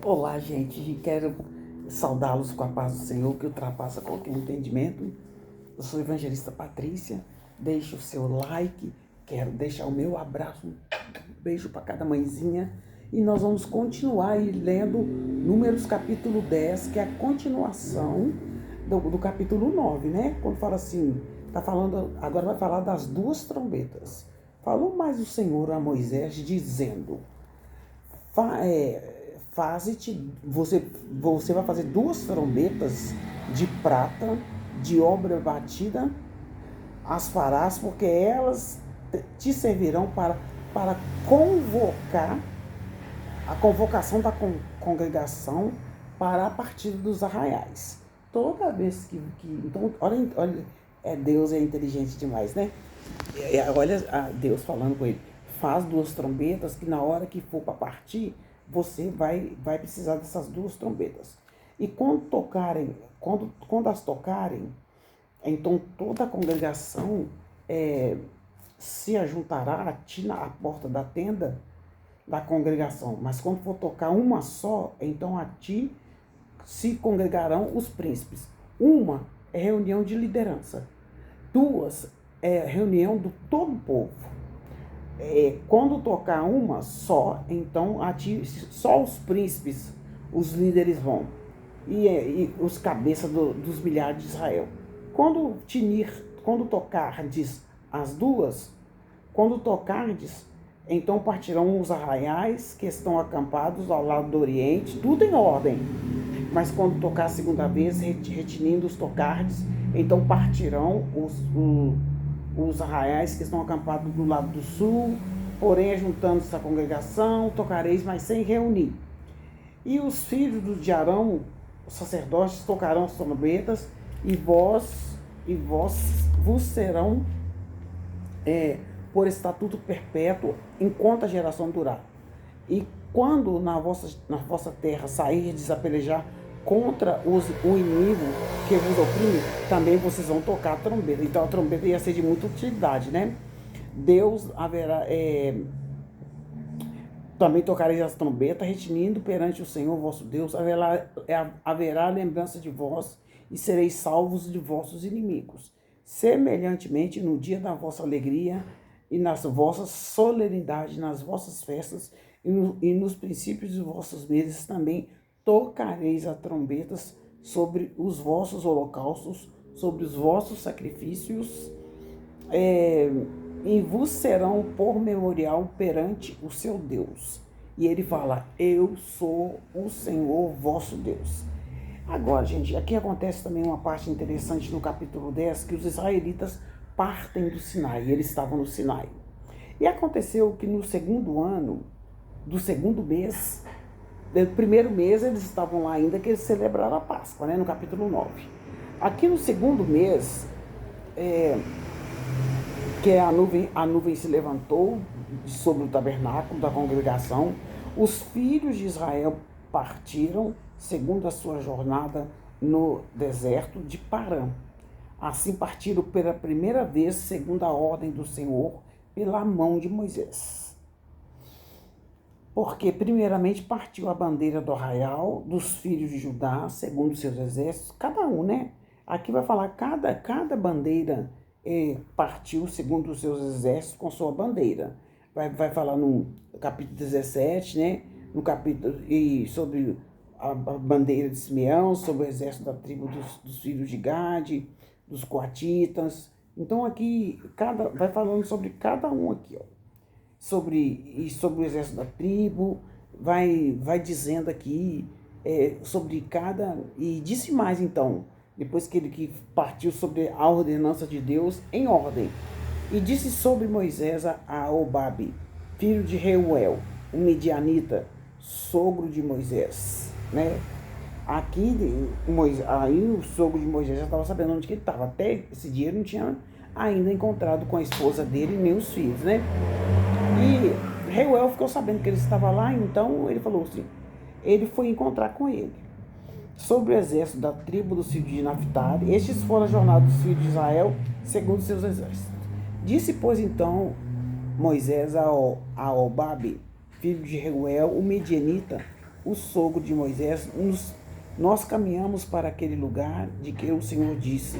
Olá, gente. Quero saudá-los com a paz do Senhor, que ultrapassa qualquer entendimento. Eu sou a evangelista Patrícia. Deixe o seu like. Quero deixar o meu abraço, um beijo para cada mãezinha. E nós vamos continuar aí lendo Números capítulo 10, que é a continuação do capítulo 9, né? Quando fala assim, tá falando, agora vai falar das duas trombetas. Falou mais o Senhor a Moisés, dizendo: você vai fazer duas trombetas de prata, de obra batida, as farás, porque elas te servirão para convocar a convocação da congregação para a partida dos arraiais. Toda vez então, olha, Deus é inteligente demais, né? Olha Deus falando com ele: faz duas trombetas, que na hora que for para partir, você vai precisar dessas duas trombetas. E quando as tocarem, então toda a congregação se ajuntará a ti na porta da tenda da congregação. Mas quando for tocar uma só, então a ti se congregarão os príncipes. Uma é reunião de liderança. Duas é reunião do todo o povo. Quando tocar uma só, então só os príncipes, os líderes vão, e os cabeças dos milhares de Israel. Quando tocardes as duas, quando tocardes, então partirão os arraiais que estão acampados ao lado do oriente, tudo em ordem. Mas quando tocar a segunda vez, retinindo os tocardes, então partirão os arraiais que estão acampados do lado do sul, porém, juntando-se a congregação, tocareis, mas sem reunir. E os filhos de Arão, os sacerdotes, tocarão as trombetas, e vos serão por estatuto perpétuo, enquanto a geração durar. E quando na vossa terra sairdes a pelejar contra o inimigo que vos oprime, também vocês vão tocar a trombeta. Então a trombeta ia ser de muita utilidade, né? Deus haverá, também tocareis as trombetas, retinindo perante o Senhor vosso Deus, haverá lembrança de vós, e sereis salvos de vossos inimigos. Semelhantemente, no dia da vossa alegria, e nas vossas solenidades, nas vossas festas, e nos princípios dos vossos meses também tocareis as trombetas sobre os vossos holocaustos, sobre os vossos sacrifícios, e vos serão por memorial perante o seu Deus. E ele fala: eu sou o Senhor vosso Deus. Agora, gente, aqui acontece também uma parte interessante no capítulo 10, que os israelitas partem do Sinai, e eles estavam no Sinai. E aconteceu que no segundo ano, do segundo mês, no primeiro mês eles estavam lá ainda, que eles celebraram a Páscoa, né, no capítulo 9. Aqui no segundo mês, que a nuvem se levantou sobre o tabernáculo da congregação, os filhos de Israel partiram segundo a sua jornada no deserto de Parã. Assim partiram pela primeira vez, segundo a ordem do Senhor, pela mão de Moisés. Porque primeiramente partiu a bandeira do arraial dos filhos de Judá, segundo seus exércitos, cada um, né? Aqui vai falar cada bandeira partiu segundo os seus exércitos com sua bandeira. Vai falar no capítulo 17, né? No capítulo sobre a bandeira de Simeão, sobre o exército da tribo dos filhos de Gade, dos coatitas. Então aqui vai falando sobre cada um aqui, ó. Sobre o exército da tribo, vai dizendo aqui sobre cada. E disse mais então, depois que ele partiu sobre a ordenança de Deus em ordem. E disse sobre Moisés a Obabe, filho de Reuel, um midianita, sogro de Moisés, né? Aqui, aí o sogro de Moisés já estava sabendo onde que ele estava. Até esse dia ele não tinha ainda encontrado com a esposa dele nem os filhos, né? E Reuel ficou sabendo que ele estava lá, então ele falou assim, ele foi encontrar com ele. Sobre o exército da tribo dos filhos de Naphtali, estes foram a jornada dos filhos de Israel, segundo seus exércitos. Disse, pois, então Moisés a Obabe, filho de Reuel, o medianita, o sogro de Moisés, nós caminhamos para aquele lugar de que o Senhor disse: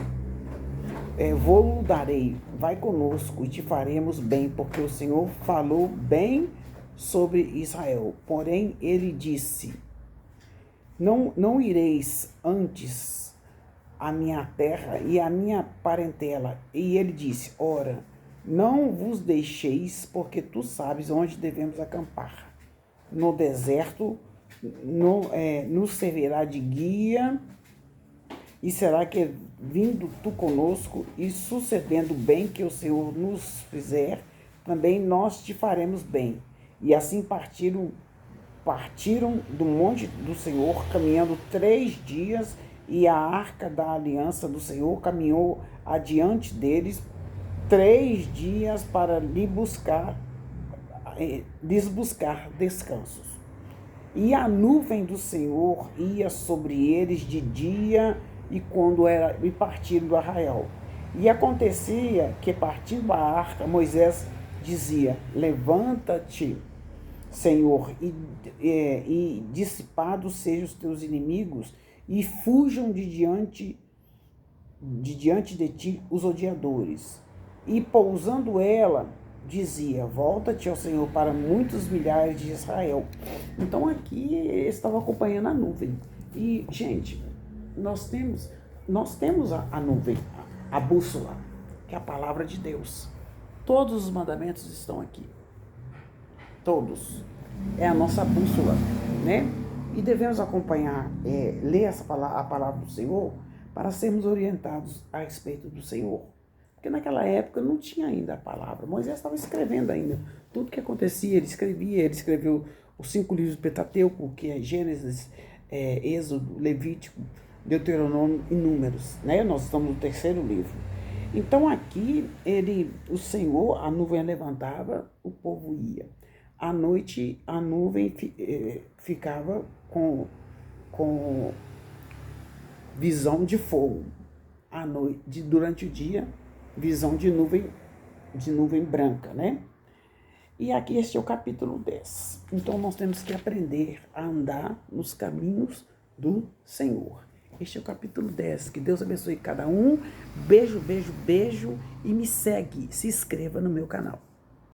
vou-lo darei, vai conosco e te faremos bem, porque o Senhor falou bem sobre Israel. Porém, ele disse: não ireis antes a minha terra e a minha parentela. E ele disse: ora, não vos deixeis, porque tu sabes onde devemos acampar. No deserto nos servirá de guia, e será que vindo tu conosco e sucedendo bem que o Senhor nos fizer, também nós te faremos bem. E assim partiram do monte do Senhor, caminhando 3 dias, e a arca da aliança do Senhor caminhou adiante deles 3 dias para lhes buscar descansos. E a nuvem do Senhor ia sobre eles de dia e partiram do arraial. E acontecia que, partindo a arca, Moisés dizia: levanta-te, Senhor, e dissipados sejam os teus inimigos, e fujam de diante de ti os odiadores. E pousando ela, dizia: volta-te ao Senhor para muitos milhares de Israel. Então aqui eles estavam acompanhando a nuvem. E, gente, nós temos a nuvem, a bússola, que é a palavra de Deus. Todos os mandamentos estão aqui. Todos. É a nossa bússola, né? E devemos acompanhar, ler a palavra do Senhor para sermos orientados a respeito do Senhor. Porque naquela época não tinha ainda a palavra. Moisés estava escrevendo ainda. Tudo que acontecia, ele escrevia. Ele escreveu os 5 livros do Pentateuco, que é Gênesis, Êxodo, Levítico, Deuteronômio e Números, né? Nós estamos no 3º livro. Então aqui, o Senhor, a nuvem levantava, o povo ia. À noite, a nuvem ficava com visão de fogo. À noite, durante o dia, visão de nuvem branca, né? E aqui este é o capítulo 10. Então nós temos que aprender a andar nos caminhos do Senhor. Este é o capítulo 10. Que Deus abençoe cada um. Beijo, beijo, beijo. E me segue, se inscreva no meu canal.